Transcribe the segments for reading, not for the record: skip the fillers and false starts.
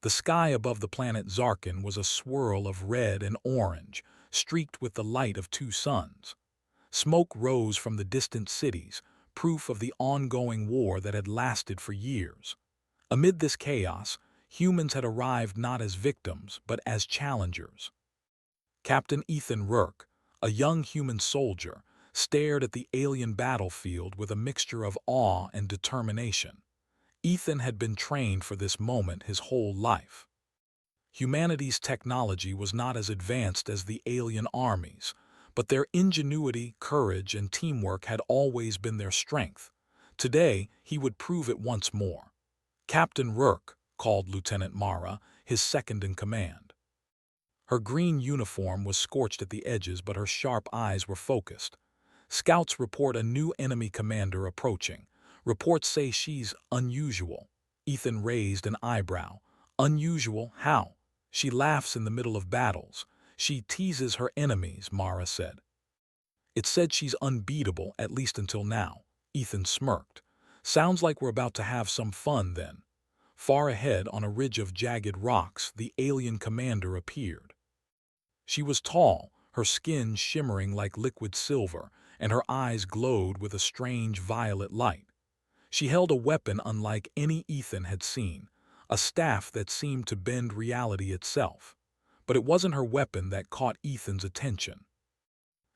The sky above the planet Zarkin was a swirl of red and orange, streaked with the light of two suns. Smoke rose from the distant cities, proof of the ongoing war that had lasted for years. Amid this chaos, humans had arrived not as victims, but as challengers. Captain Ethan Rourke, a young human soldier, stared at the alien battlefield with a mixture of awe and determination. Ethan had been trained for this moment his whole life. Humanity's technology was not as advanced as the alien armies, but their ingenuity, courage, and teamwork had always been their strength. Today, he would prove it once more. "Captain Rourke," called Lieutenant Mara, his second-in-command. Her green uniform was scorched at the edges, but her sharp eyes were focused. "Scouts report a new enemy commander approaching. Reports say she's unusual." Ethan raised an eyebrow. "Unusual? How?" "She laughs in the middle of battles. She teases her enemies," Mara said. "It said she's unbeatable, at least until now." Ethan smirked. "Sounds like we're about to have some fun then." Far ahead, on a ridge of jagged rocks, the alien commander appeared. She was tall, her skin shimmering like liquid silver, and her eyes glowed with a strange violet light. She held a weapon unlike any Ethan had seen, a staff that seemed to bend reality itself. But it wasn't her weapon that caught Ethan's attention.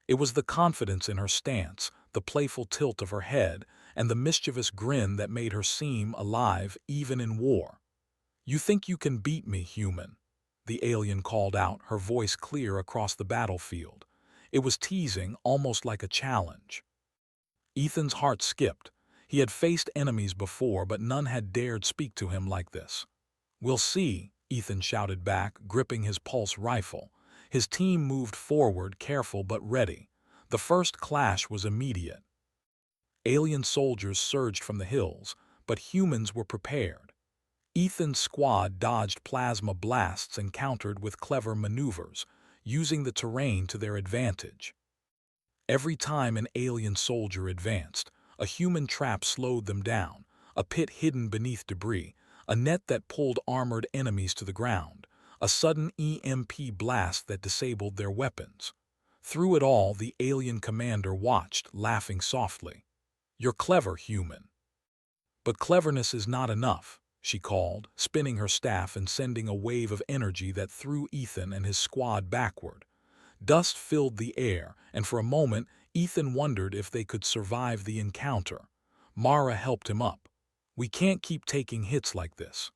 It was the confidence in her stance, the playful tilt of her head, and the mischievous grin that made her seem alive even in war. "You think you can beat me, human?" the alien called out, her voice clear across the battlefield. It was teasing, almost like a challenge. Ethan's heart skipped. He had faced enemies before, but none had dared speak to him like this. "We'll see," Ethan shouted back, gripping his pulse rifle. His team moved forward, careful but ready. The first clash was immediate. Alien soldiers surged from the hills, but humans were prepared. Ethan's squad dodged plasma blasts and countered with clever maneuvers, using the terrain to their advantage. Every time an alien soldier advanced, a human trap slowed them down, a pit hidden beneath debris, a net that pulled armored enemies to the ground, a sudden EMP blast that disabled their weapons. Through it all, the alien commander watched, laughing softly. "You're clever, human." "But cleverness is not enough," she called, spinning her staff and sending a wave of energy that threw Ethan and his squad backward. Dust filled the air, and for a moment, Ethan wondered if they could survive the encounter. Mara helped him up. "We can't keep taking hits like this.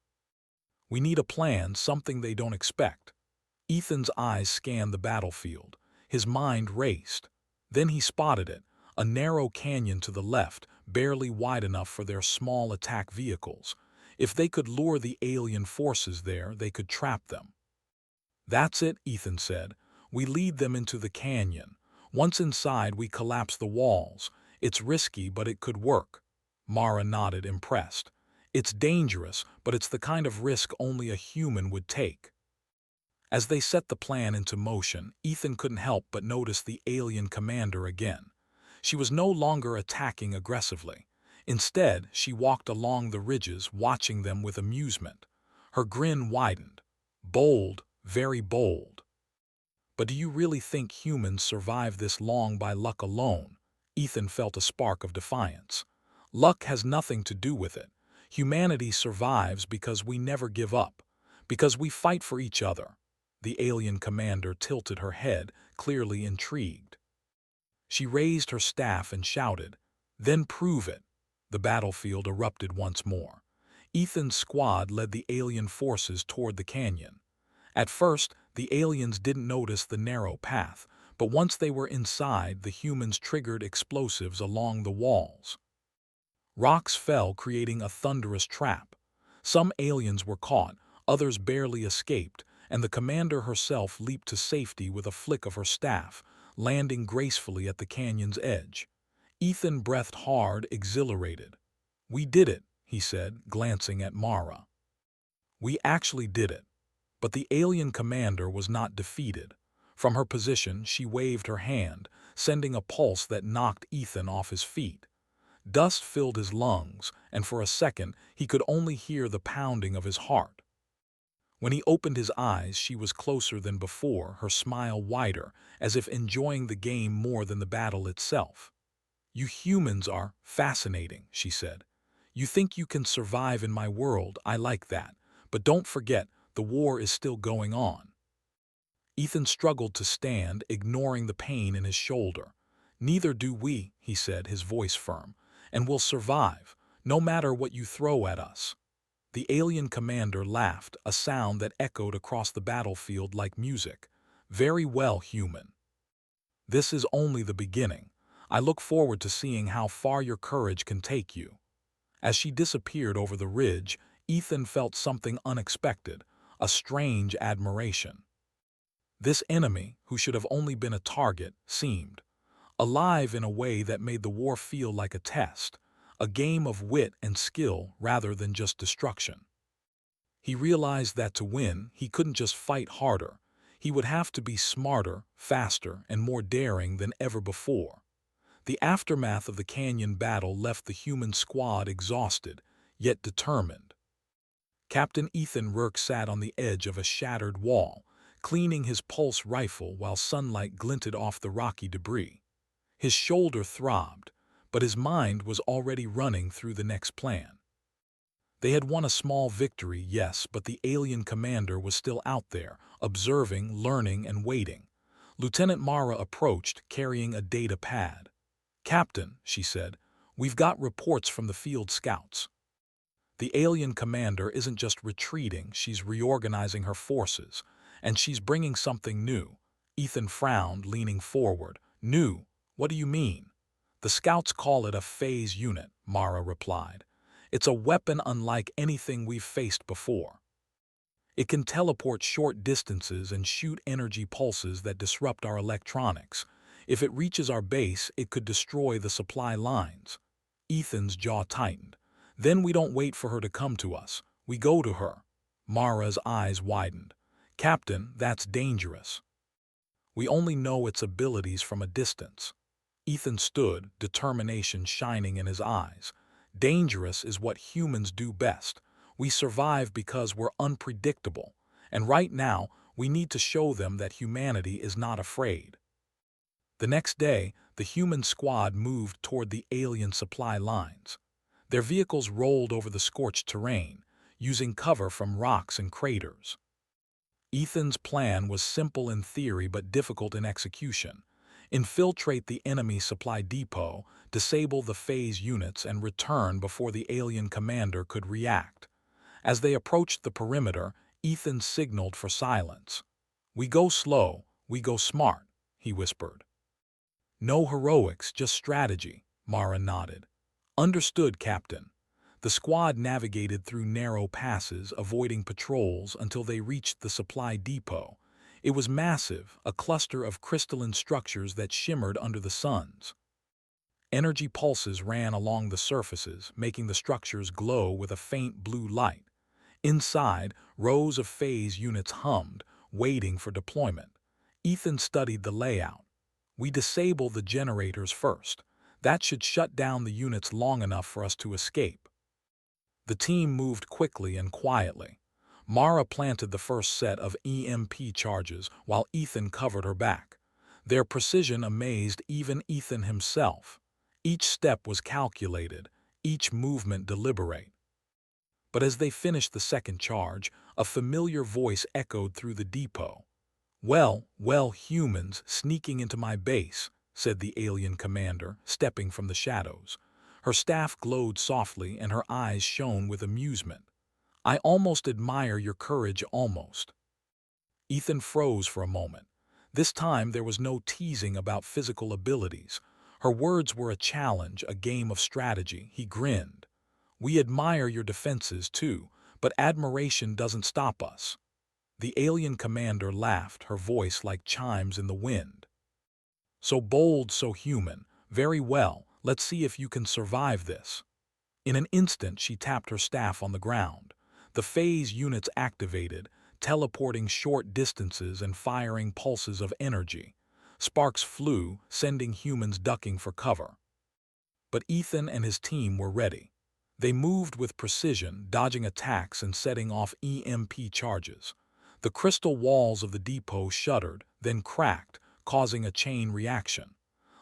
We need a plan, something they don't expect." Ethan's eyes scanned the battlefield. His mind raced. Then he spotted it, a narrow canyon to the left, barely wide enough for their small attack vehicles. If they could lure the alien forces there, they could trap them. "That's it," Ethan said. "We lead them into the canyon. Once inside, we collapse the walls. It's risky, but it could work." Mara nodded, impressed. "It's dangerous, but it's the kind of risk only a human would take." As they set the plan into motion, Ethan couldn't help but notice the alien commander again. She was no longer attacking aggressively. Instead, she walked along the ridges, watching them with amusement. Her grin widened. "Bold, very bold." "But do you really think humans survive this long by luck alone?" Ethan felt a spark of defiance. "Luck has nothing to do with it. Humanity survives because we never give up, because we fight for each other." The alien commander tilted her head, clearly intrigued. She raised her staff and shouted, "Then prove it." The battlefield erupted once more. Ethan's squad led the alien forces toward the canyon. At first, the aliens didn't notice the narrow path, but once they were inside, the humans triggered explosives along the walls. Rocks fell, creating a thunderous trap. Some aliens were caught, others barely escaped, and the commander herself leaped to safety with a flick of her staff, landing gracefully at the canyon's edge. Ethan breathed hard, exhilarated. "We did it," he said, glancing at Mara. "We actually did it." But the alien commander was not defeated. From her position, she waved her hand, sending a pulse that knocked Ethan off his feet. Dust filled his lungs, and for a second, he could only hear the pounding of his heart. When he opened his eyes, she was closer than before, her smile wider, as if enjoying the game more than the battle itself. "You humans are fascinating," she said. "You think you can survive in my world, I like that. But don't forget, the war is still going on." Ethan struggled to stand, ignoring the pain in his shoulder. "Neither do we," he said, his voice firm, "and we'll survive, no matter what you throw at us." The alien commander laughed, a sound that echoed across the battlefield like music. "Very well, human. This is only the beginning. I look forward to seeing how far your courage can take you." As she disappeared over the ridge, Ethan felt something unexpected, a strange admiration. This enemy, who should have only been a target, seemed alive in a way that made the war feel like a test, a game of wit and skill rather than just destruction. He realized that to win, he couldn't just fight harder. He would have to be smarter, faster, and more daring than ever before. The aftermath of the canyon battle left the human squad exhausted, yet determined. Captain Ethan Rourke sat on the edge of a shattered wall, cleaning his pulse rifle while sunlight glinted off the rocky debris. His shoulder throbbed, but his mind was already running through the next plan. They had won a small victory, yes, but the alien commander was still out there, observing, learning, and waiting. Lieutenant Mara approached, carrying a data pad. "Captain," she said, "we've got reports from the field scouts. The alien commander isn't just retreating, she's reorganizing her forces, and she's bringing something new." Ethan frowned, leaning forward. "New? What do you mean?" "The scouts call it a phase unit," Mara replied. "It's a weapon unlike anything we've faced before. It can teleport short distances and shoot energy pulses that disrupt our electronics. If it reaches our base, it could destroy the supply lines." Ethan's jaw tightened. "Then we don't wait for her to come to us. We go to her." Mara's eyes widened. "Captain, that's dangerous. We only know its abilities from a distance." Ethan stood, determination shining in his eyes. "Dangerous is what humans do best. We survive because we're unpredictable, and right now we need to show them that humanity is not afraid." The next day, the human squad moved toward the alien supply lines. Their vehicles rolled over the scorched terrain, using cover from rocks and craters. Ethan's plan was simple in theory but difficult in execution. Infiltrate the enemy supply depot, disable the phase units, and return before the alien commander could react. As they approached the perimeter, Ethan signaled for silence. "We go slow, we go smart," he whispered. "No heroics, just strategy," Mara nodded. "Understood, Captain." The squad navigated through narrow passes, avoiding patrols until they reached the supply depot. It was massive, a cluster of crystalline structures that shimmered under the suns. Energy pulses ran along the surfaces, making the structures glow with a faint blue light. Inside, rows of phase units hummed, waiting for deployment. Ethan studied the layout. "We disable the generators first. That should shut down the units long enough for us to escape." The team moved quickly and quietly. Mara planted the first set of EMP charges while Ethan covered her back. Their precision amazed even Ethan himself. Each step was calculated, each movement deliberate. But as they finished the second charge, a familiar voice echoed through the depot. "Well, well, humans sneaking into my base," said the alien commander, stepping from the shadows. Her staff glowed softly and her eyes shone with amusement. "I almost admire your courage, almost." Ethan froze for a moment. This time there was no teasing about physical abilities. Her words were a challenge, a game of strategy. He grinned. "We admire your defenses too, but admiration doesn't stop us." The alien commander laughed, her voice like chimes in the wind. "So bold, so human. Very well, let's see if you can survive this." In an instant she tapped her staff on the ground. The phase units activated, teleporting short distances and firing pulses of energy. Sparks flew, sending humans ducking for cover. But Ethan and his team were ready. They moved with precision, dodging attacks and setting off EMP charges. The crystal walls of the depot shuddered, then cracked, causing a chain reaction.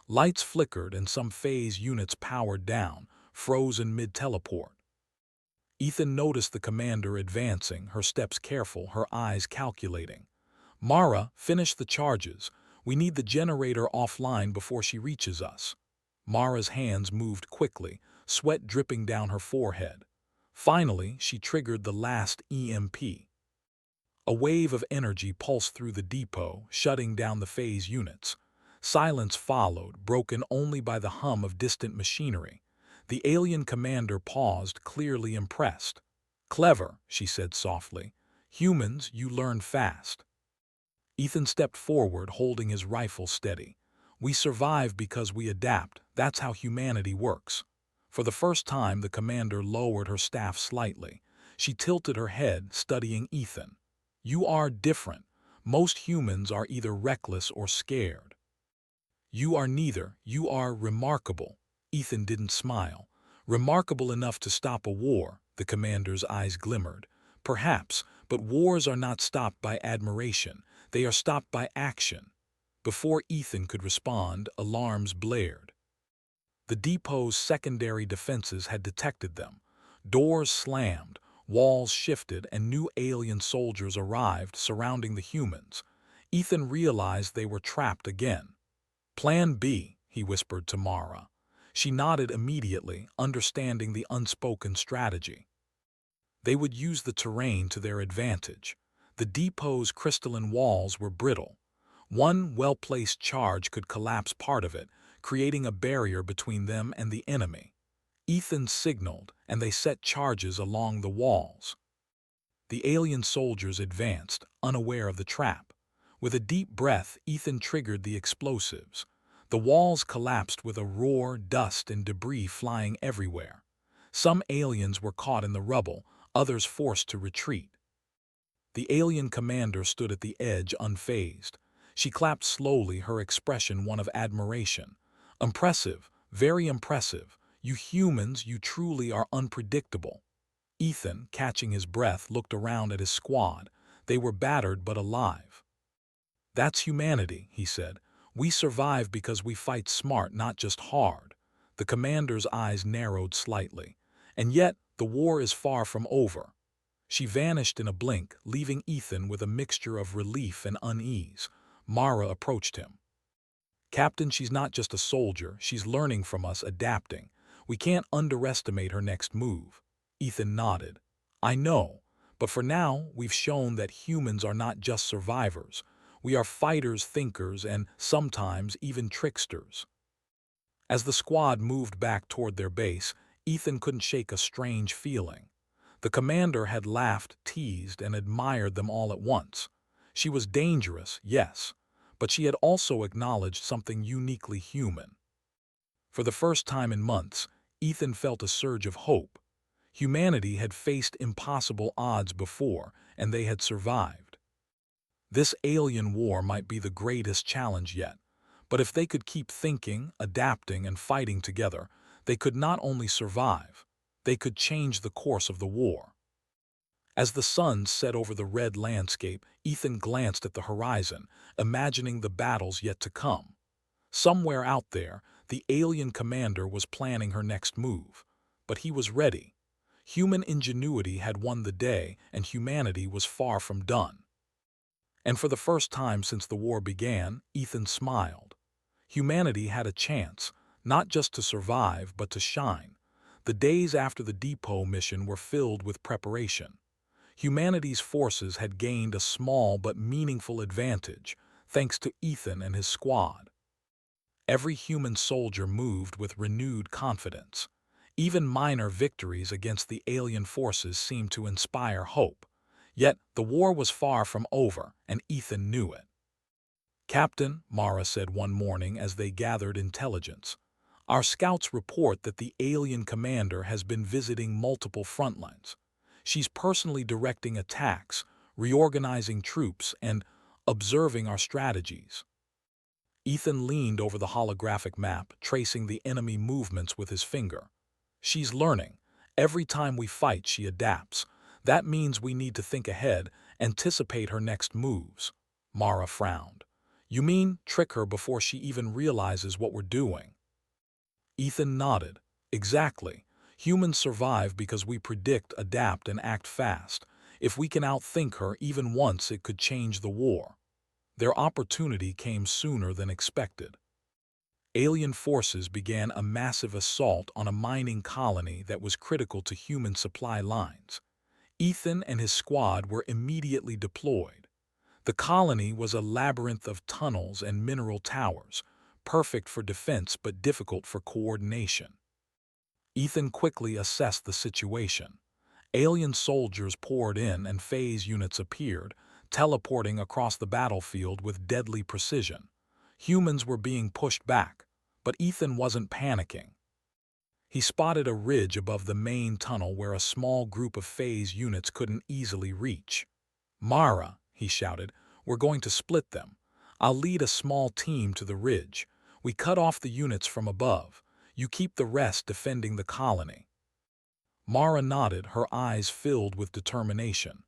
Lights flickered and some phase units powered down, frozen mid-teleport. Ethan noticed the commander advancing, her steps careful, her eyes calculating. Mara, finish the charges. We need the generator offline before she reaches us. Mara's hands moved quickly, sweat dripping down her forehead. Finally, she triggered the last EMP. A wave of energy pulsed through the depot, shutting down the phase units. Silence followed, broken only by the hum of distant machinery. The alien commander paused, clearly impressed. "Clever," she said softly. "Humans, you learn fast." Ethan stepped forward, holding his rifle steady. "We survive because we adapt. That's how humanity works." For the first time, the commander lowered her staff slightly. She tilted her head, studying Ethan. "You are different. Most humans are either reckless or scared. You are neither. You are remarkable." Ethan didn't smile. "Remarkable enough to stop a war," the commander's eyes glimmered. "Perhaps, but wars are not stopped by admiration. They are stopped by action." Before Ethan could respond, alarms blared. The depot's secondary defenses had detected them. Doors slammed, walls shifted, and new alien soldiers arrived, surrounding the humans. Ethan realized they were trapped again. "Plan B," he whispered to Mara. She nodded immediately, understanding the unspoken strategy. They would use the terrain to their advantage. The depot's crystalline walls were brittle. One well-placed charge could collapse part of it, creating a barrier between them and the enemy. Ethan signaled, and they set charges along the walls. The alien soldiers advanced, unaware of the trap. With a deep breath, Ethan triggered the explosives. The walls collapsed with a roar, dust and debris flying everywhere. Some aliens were caught in the rubble, others forced to retreat. The alien commander stood at the edge, unfazed. She clapped slowly, her expression one of admiration. "Impressive, very impressive. You humans, you truly are unpredictable." Ethan, catching his breath, looked around at his squad. They were battered but alive. "That's humanity," he said. "We survive because we fight smart, not just hard." The commander's eyes narrowed slightly. "And yet, the war is far from over." She vanished in a blink, leaving Ethan with a mixture of relief and unease. Mara approached him. "Captain, she's not just a soldier, she's learning from us, adapting. We can't underestimate her next move." Ethan nodded. "I know, but for now we've shown that humans are not just survivors. We are fighters, thinkers, and sometimes even tricksters." As the squad moved back toward their base, Ethan couldn't shake a strange feeling. The commander had laughed, teased, and admired them all at once. She was dangerous, yes, but she had also acknowledged something uniquely human. For the first time in months, Ethan felt a surge of hope. Humanity had faced impossible odds before, and they had survived. This alien war might be the greatest challenge yet, but if they could keep thinking, adapting, and fighting together, they could not only survive, they could change the course of the war. As the sun set over the red landscape, Ethan glanced at the horizon, imagining the battles yet to come. Somewhere out there, the alien commander was planning her next move. But he was ready. Human ingenuity had won the day, and humanity was far from done. And for the first time since the war began, Ethan smiled. Humanity had a chance, not just to survive, but to shine. The days after the depot mission were filled with preparation. Humanity's forces had gained a small but meaningful advantage, thanks to Ethan and his squad. Every human soldier moved with renewed confidence. Even minor victories against the alien forces seemed to inspire hope. Yet the war was far from over, and Ethan knew it. "Captain," Mara said one morning as they gathered intelligence, "our scouts report that the alien commander has been visiting multiple front lines. She's personally directing attacks, reorganizing troops, and observing our strategies." Ethan leaned over the holographic map, tracing the enemy movements with his finger. "She's learning, Every time we fight, she adapts. That means we need to think ahead, anticipate her next moves. Mara frowned. You mean trick her before she even realizes what we're doing? Ethan nodded. Exactly. Humans survive because we predict, adapt, and act fast. If we can outthink her even once, it could change the war. Their opportunity came sooner than expected. Alien forces began a massive assault on a mining colony that was critical to human supply lines. Ethan and his squad were immediately deployed. The colony was a labyrinth of tunnels and mineral towers, perfect for defense but difficult for coordination. Ethan quickly assessed the situation. Alien soldiers poured in and phase units appeared, teleporting across the battlefield with deadly precision. Humans were being pushed back, but Ethan wasn't panicking. He spotted a ridge above the main tunnel where a small group of phase units couldn't easily reach. Mara, he shouted, we're going to split them. I'll lead a small team to the ridge. We cut off the units from above. You keep the rest defending the colony. Mara nodded, her eyes filled with determination.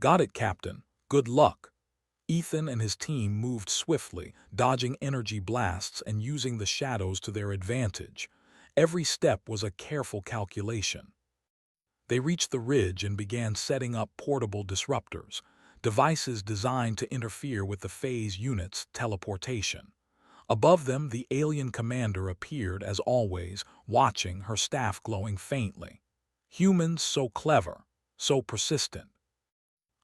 Got it, Captain. Good luck. Ethan and his team moved swiftly, dodging energy blasts and using the shadows to their advantage. Every step was a careful calculation. They reached the ridge and began setting up portable disruptors, devices designed to interfere with the phase unit's teleportation. Above them, the alien commander appeared as always, watching, her staff glowing faintly. Humans so clever, so persistent.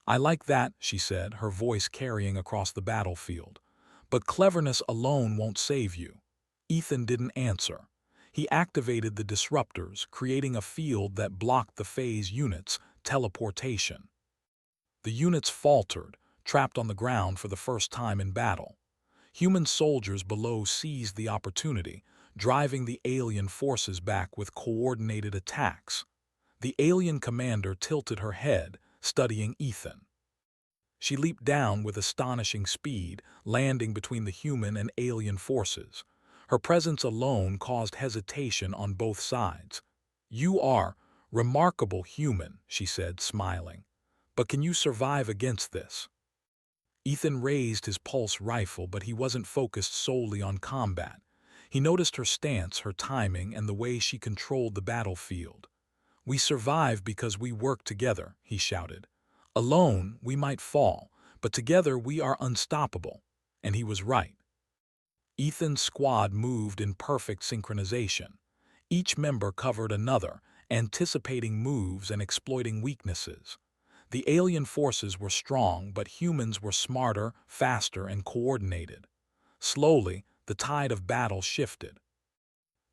I like that, she said, her voice carrying across the battlefield. But cleverness alone won't save you. Ethan didn't answer. He activated the disruptors, creating a field that blocked the phase units' teleportation. The units faltered, trapped on the ground for the first time in battle. Human soldiers below seized the opportunity, driving the alien forces back with coordinated attacks. The alien commander tilted her head, studying Ethan. She leaped down with astonishing speed, landing between the human and alien forces. Her presence alone caused hesitation on both sides. You are remarkable human, she said, smiling. But can you survive against this? Ethan raised his pulse rifle, but he wasn't focused solely on combat. He noticed her stance, her timing, and the way she controlled the battlefield. We survive because we work together, he shouted. Alone, we might fall, but together we are unstoppable. And he was right. Ethan's squad moved in perfect synchronization. Each member covered another, anticipating moves and exploiting weaknesses. The alien forces were strong, but humans were smarter, faster, and coordinated. Slowly, the tide of battle shifted.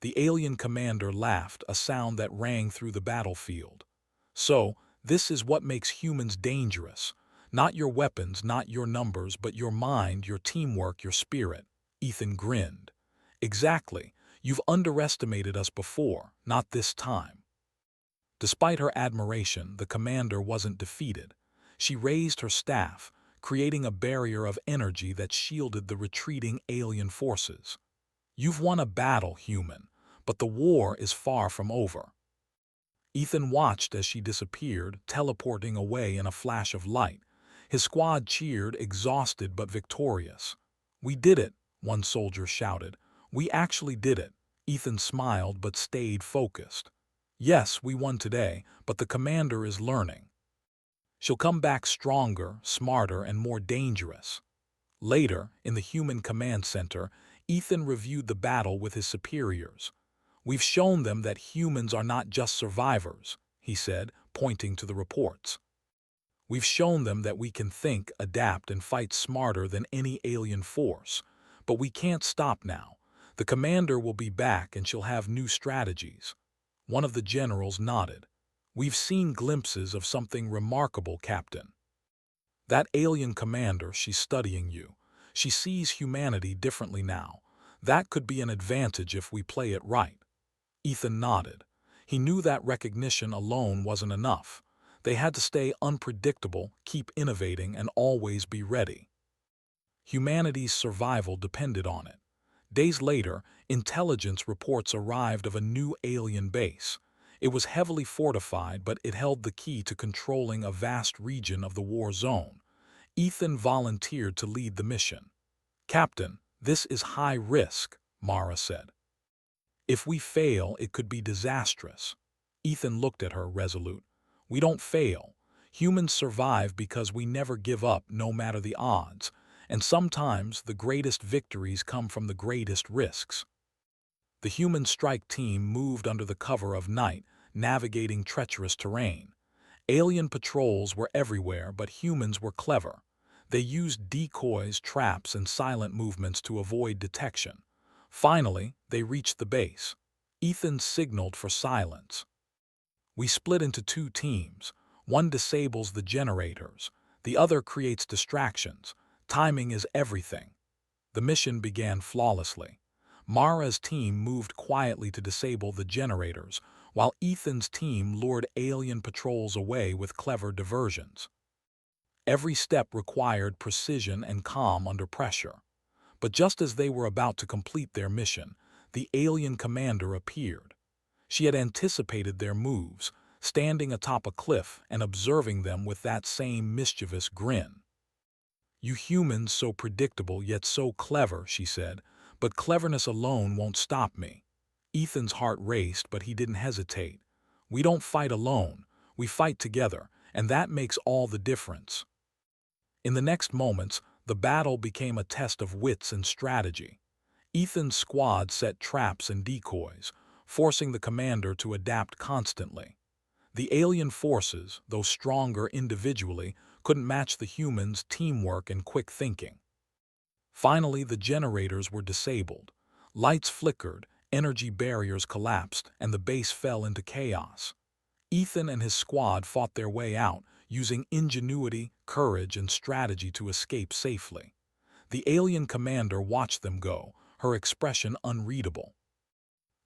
The alien commander laughed, a sound that rang through the battlefield. So, this is what makes humans dangerous. Not your weapons, not your numbers, but your mind, your teamwork, your spirit. Ethan grinned. Exactly. You've underestimated us before, not this time. Despite her admiration, the commander wasn't defeated. She raised her staff, creating a barrier of energy that shielded the retreating alien forces. You've won a battle, human, but the war is far from over. Ethan watched as she disappeared, teleporting away in a flash of light. His squad cheered, exhausted but victorious. We did it, one soldier shouted. We actually did it. Ethan smiled but stayed focused. Yes, we won today, but the commander is learning. She'll come back stronger, smarter, and more dangerous. Later, in the human command center, Ethan reviewed the battle with his superiors. We've shown them that humans are not just survivors, he said, pointing to the reports. We've shown them that we can think, adapt, and fight smarter than any alien force. But we can't stop now. The commander will be back and she'll have new strategies. One of the generals nodded. We've seen glimpses of something remarkable, Captain. That alien commander, she's studying you. She sees humanity differently now. That could be an advantage if we play it right. Ethan nodded. He knew that recognition alone wasn't enough. They had to stay unpredictable, keep innovating, and always be ready. Humanity's survival depended on it. Days later, intelligence reports arrived of a new alien base. It was heavily fortified, but it held the key to controlling a vast region of the war zone. Ethan volunteered to lead the mission. "Captain, this is high risk," Mara said. "If we fail, it could be disastrous." Ethan looked at her, resolute. "We don't fail. Humans survive because we never give up, no matter the odds, and sometimes the greatest victories come from the greatest risks." The human strike team moved under the cover of night, navigating treacherous terrain. Alien patrols were everywhere, but humans were clever. They used decoys, traps, and silent movements to avoid detection. Finally, they reached the base. Ethan signaled for silence. "We split into two teams. One disables the generators. The other creates distractions. Timing is everything." The mission began flawlessly. Mara's team moved quietly to disable the generators, while Ethan's team lured alien patrols away with clever diversions. Every step required precision and calm under pressure. But just as they were about to complete their mission, the alien commander appeared. She had anticipated their moves, standing atop a cliff and observing them with that same mischievous grin. "You humans, so predictable yet so clever," she said, "but cleverness alone won't stop me." Ethan's heart raced, but he didn't hesitate. "We don't fight alone, we fight together, and that makes all the difference." In the next moments, the battle became a test of wits and strategy. Ethan's squad set traps and decoys, forcing the commander to adapt constantly. The alien forces, though stronger individually, couldn't match the humans' teamwork and quick thinking. Finally, the generators were disabled. Lights flickered, energy barriers collapsed, and the base fell into chaos. Ethan and his squad fought their way out, using ingenuity, courage, and strategy to escape safely. The alien commander watched them go, her expression unreadable.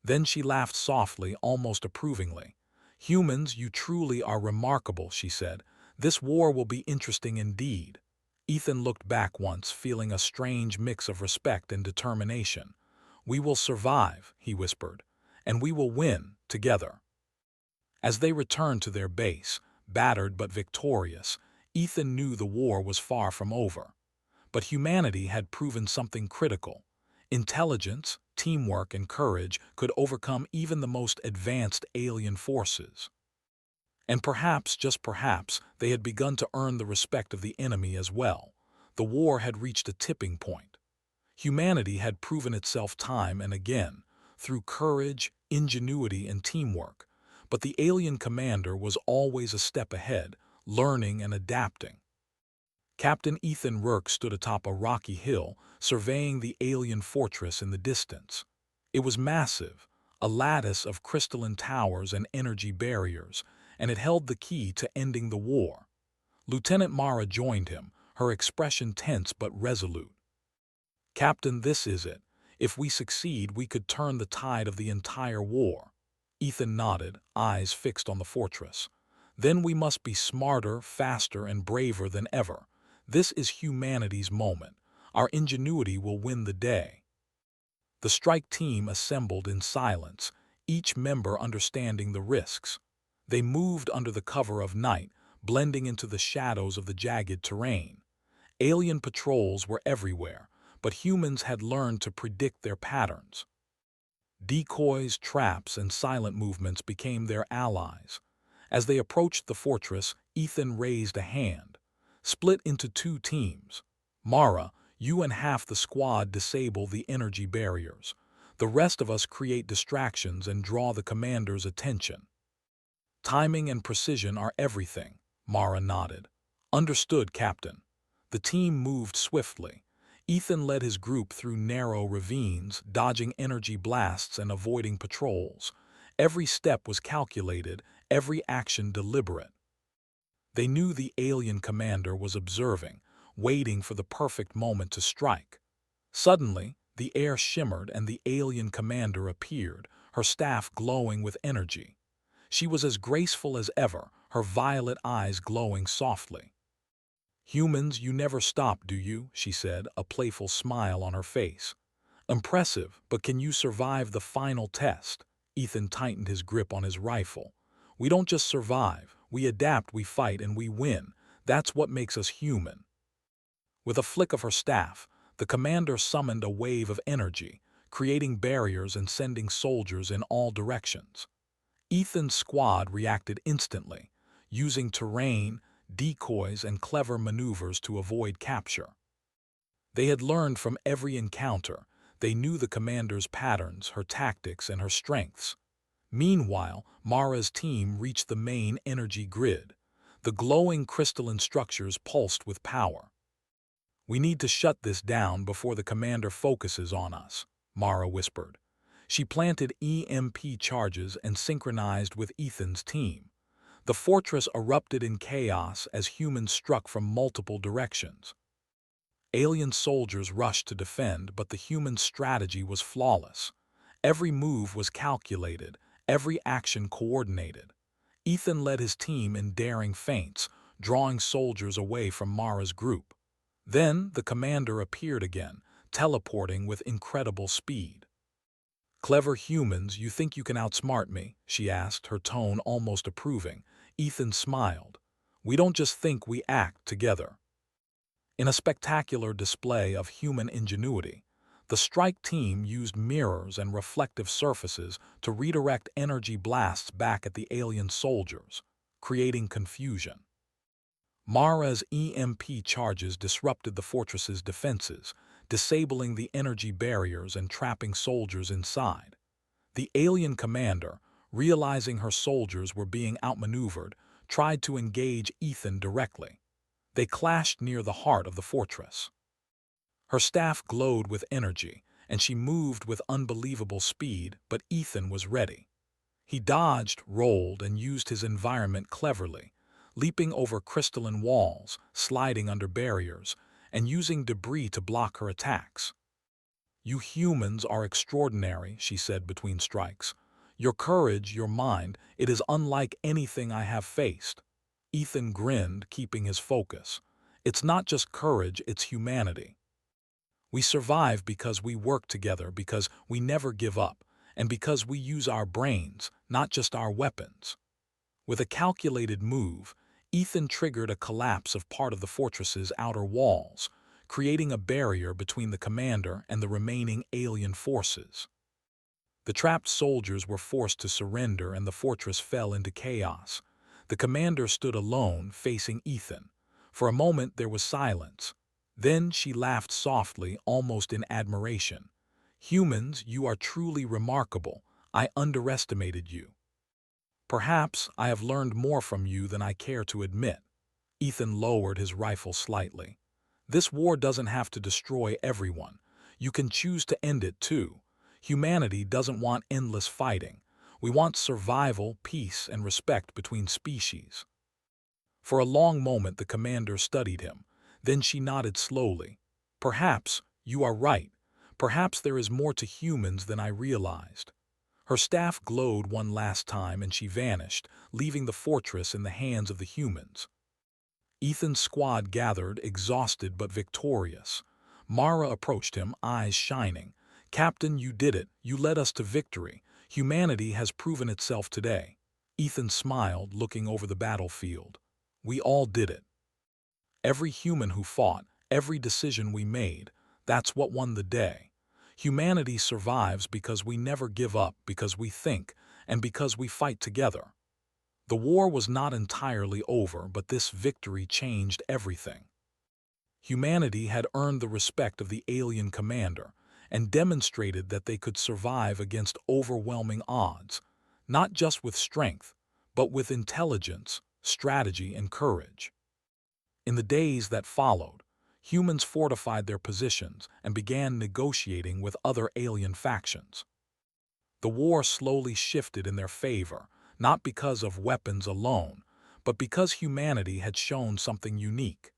Then she laughed softly, almost approvingly. "Humans, you truly are remarkable," she said. "This war will be interesting indeed." Ethan looked back once, feeling a strange mix of respect and determination. "We will survive," he whispered, "and we will win, together." As they returned to their base, battered but victorious, Ethan knew the war was far from over. But humanity had proven something critical. Intelligence, teamwork, and courage could overcome even the most advanced alien forces. And perhaps, just perhaps, they had begun to earn the respect of the enemy as well. The war had reached a tipping point. Humanity had proven itself time and again, through courage, ingenuity, and teamwork. But the alien commander was always a step ahead, learning and adapting. Captain Ethan Rourke stood atop a rocky hill, surveying the alien fortress in the distance. It was massive, a lattice of crystalline towers and energy barriers, and it held the key to ending the war. Lieutenant Mara joined him, her expression tense but resolute. "Captain, this is it. If we succeed, we could turn the tide of the entire war." Ethan nodded, eyes fixed on the fortress. "Then we must be smarter, faster, and braver than ever. This is humanity's moment. Our ingenuity will win the day." The strike team assembled in silence, each member understanding the risks. They moved under the cover of night, blending into the shadows of the jagged terrain. Alien patrols were everywhere, but humans had learned to predict their patterns. Decoys, traps, and silent movements became their allies. As they approached the fortress, Ethan raised a hand. "Split into two teams. Mara, you and half the squad disable the energy barriers. The rest of us create distractions and draw the commander's attention." "Timing and precision are everything," Mara nodded. "Understood, Captain." The team moved swiftly. Ethan led his group through narrow ravines, dodging energy blasts and avoiding patrols. Every step was calculated, every action deliberate. They knew the alien commander was observing, waiting for the perfect moment to strike. Suddenly, the air shimmered and the alien commander appeared, her staff glowing with energy. She was as graceful as ever, her violet eyes glowing softly. "Humans, you never stop, do you?" she said, a playful smile on her face. "Impressive, but can you survive the final test?" Ethan tightened his grip on his rifle. "We don't just survive. We adapt, we fight, and we win. That's what makes us human." With a flick of her staff, the commander summoned a wave of energy, creating barriers and sending soldiers in all directions. Ethan's squad reacted instantly, using terrain, decoys, and clever maneuvers to avoid capture. They had learned from every encounter. They knew the commander's patterns, her tactics, and her strengths. Meanwhile, Mara's team reached the main energy grid. The glowing crystalline structures pulsed with power. "We need to shut this down before the commander focuses on us," Mara whispered. She planted EMP charges and synchronized with Ethan's team. The fortress erupted in chaos as humans struck from multiple directions. Alien soldiers rushed to defend, but the human strategy was flawless. Every move was calculated, every action coordinated. Ethan led his team in daring feints, drawing soldiers away from Mara's group. Then the commander appeared again, teleporting with incredible speed. "Clever humans, you think you can outsmart me?" she asked, her tone almost approving. Ethan smiled. "We don't just think, we act together." In a spectacular display of human ingenuity, the strike team used mirrors and reflective surfaces to redirect energy blasts back at the alien soldiers, creating confusion. Mara's EMP charges disrupted the fortress's defenses, disabling the energy barriers and trapping soldiers inside. The alien commander, realizing her soldiers were being outmaneuvered, tried to engage Ethan directly. They clashed near the heart of the fortress. Her staff glowed with energy, and she moved with unbelievable speed, but Ethan was ready. He dodged, rolled, and used his environment cleverly, leaping over crystalline walls, sliding under barriers, and using debris to block her attacks. "You humans are extraordinary," she said between strikes. "Your courage, your mind, it is unlike anything I have faced." Ethan grinned, keeping his focus. "It's not just courage, it's humanity. We survive because we work together, because we never give up, and because we use our brains, not just our weapons." With a calculated move, Ethan triggered a collapse of part of the fortress's outer walls, creating a barrier between the commander and the remaining alien forces. The trapped soldiers were forced to surrender and the fortress fell into chaos. The commander stood alone, facing Ethan. For a moment there was silence. Then she laughed softly, almost in admiration. "Humans, you are truly remarkable. I underestimated you. Perhaps I have learned more from you than I care to admit." Ethan lowered his rifle slightly. "This war doesn't have to destroy everyone. You can choose to end it too. Humanity doesn't want endless fighting. We want survival, peace, and respect between species." For a long moment the commander studied him. Then she nodded slowly. "Perhaps you are right. Perhaps there is more to humans than I realized." Her staff glowed one last time and she vanished, leaving the fortress in the hands of the humans. Ethan's squad gathered, exhausted but victorious. Mara approached him, eyes shining. "Captain, you did it. You led us to victory. Humanity has proven itself today." Ethan smiled, looking over the battlefield. "We all did it. Every human who fought, every decision we made, that's what won the day. Humanity survives because we never give up, because we think, and because we fight together." The war was not entirely over, but this victory changed everything. Humanity had earned the respect of the alien commander and demonstrated that they could survive against overwhelming odds, not just with strength, but with intelligence, strategy, and courage. In the days that followed, humans fortified their positions and began negotiating with other alien factions. The war slowly shifted in their favor, not because of weapons alone, but because humanity had shown something unique: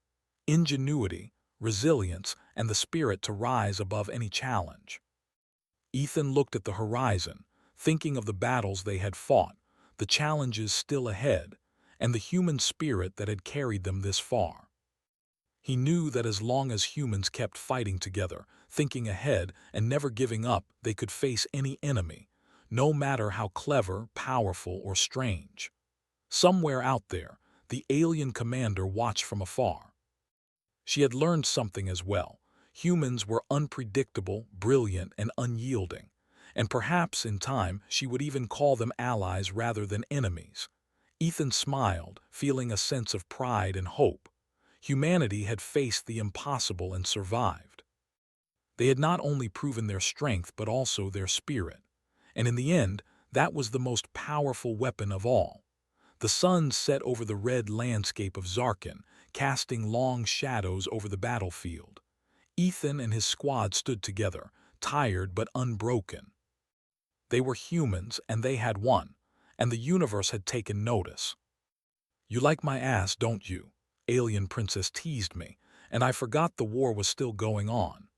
ingenuity, resilience, and the spirit to rise above any challenge. Ethan looked at the horizon, thinking of the battles they had fought, the challenges still ahead, and the human spirit that had carried them this far. He knew that as long as humans kept fighting together, thinking ahead, and never giving up, they could face any enemy. no matter how clever, powerful, or strange. Somewhere out there, the alien commander watched from afar. She had learned something as well. Humans were unpredictable, brilliant, and unyielding, and perhaps in time she would even call them allies rather than enemies. Ethan smiled, feeling a sense of pride and hope. Humanity had faced the impossible and survived. They had not only proven their strength but also their spirit. And in the end, that was the most powerful weapon of all. The sun set over the red landscape of Zarkin, casting long shadows over the battlefield. Ethan and his squad stood together, tired but unbroken. They were humans and they had won, and the universe had taken notice. "You like my ass, don't you?" Alien Princess teased me, and I forgot the war was still going on.